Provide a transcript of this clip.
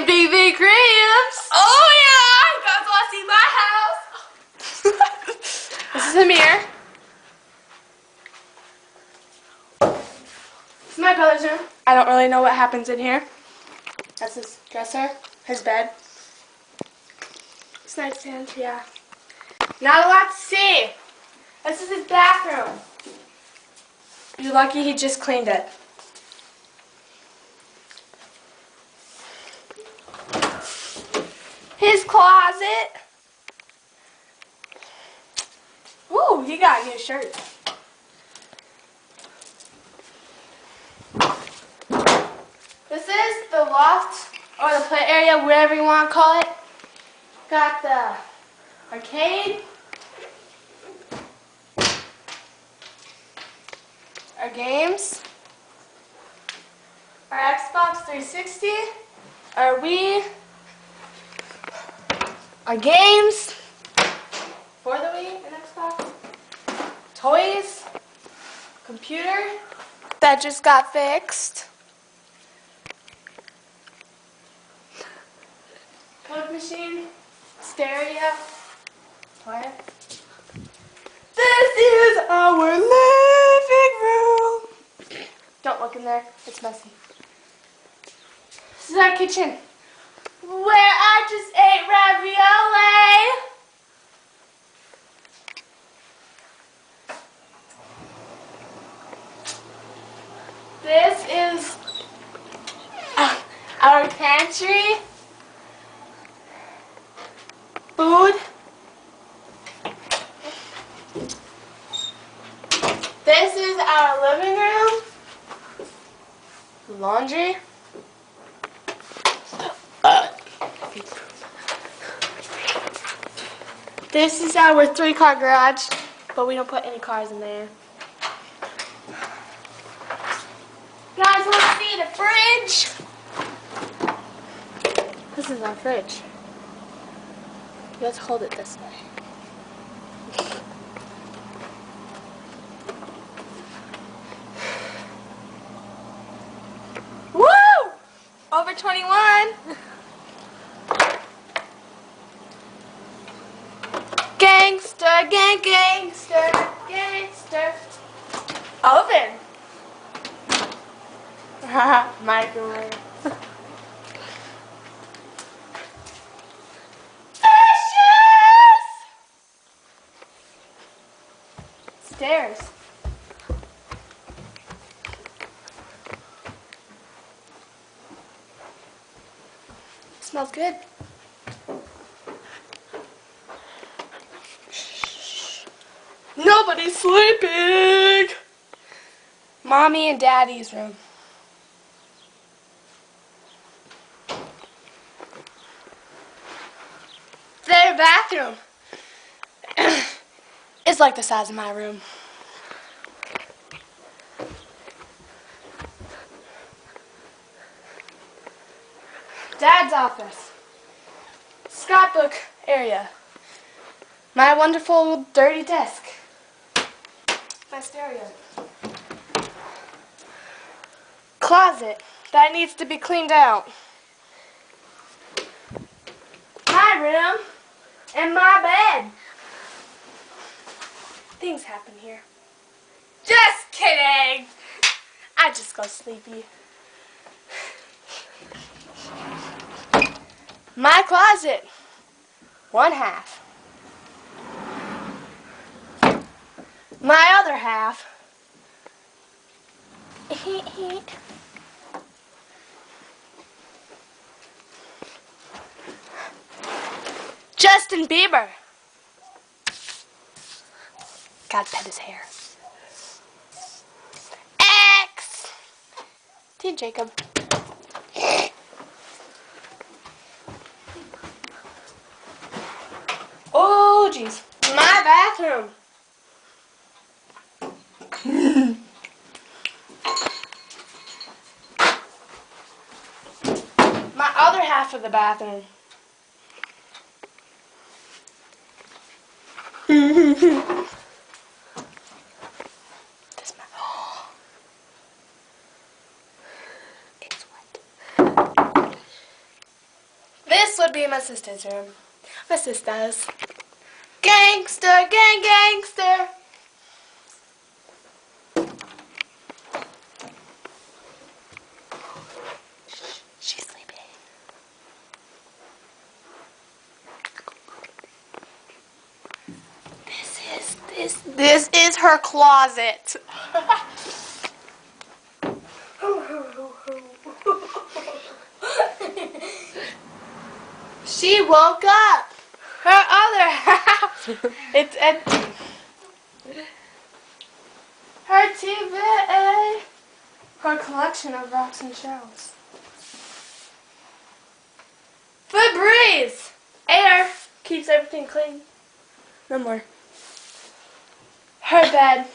BB Cribs. Oh yeah, you guys want to see my house? This is Amir. This is my brother's room. I don't really know what happens in here. That's his dresser, his bed. His nightstand, yeah. Not a lot to see. This is his bathroom. You're lucky he just cleaned it. His closet. Ooh, he got new shirts. This is the loft, or the play area, whatever you want to call it. Got the arcade. Our games. Our Xbox 360. Our Wii. Our games for the Wii and Xbox, toys, computer that just got fixed, code machine, stereo, toilet. This is our living room. Don't look in there, it's messy. This is our kitchen, where I just ate ravioli. This is our pantry. Food. This is our living room. Laundry. This is our 3-car garage, but we don't put any cars in there. You guys want to see the fridge? This is our fridge. You have to hold it this way. Woo! Over 21. Gangster, gangster, gangster. Oven. Microwave. Fishes! Stairs. Smells good. Nobody's sleeping. Mommy and Daddy's room. Their bathroom is like the size of my room. Dad's office. Scrapbook area. My wonderful dirty desk. My stereo. Closet that needs to be cleaned out. My room and my bed. Things happen here. Just kidding. I just got sleepy. My closet. 1/2. My other half. Justin Bieber. Gotta pet his hair. X. T. Jacob. Oh, jeez. My bathroom. My other half of the bathroom. It's wet. be my sister's room. My sister's. Gangster, gang, gangster. She's sleeping. This is her closet. She woke up. Her other house. It's empty. Her TV. Her collection of rocks and shells. Febreze. Air keeps everything clean. No more. Her bed.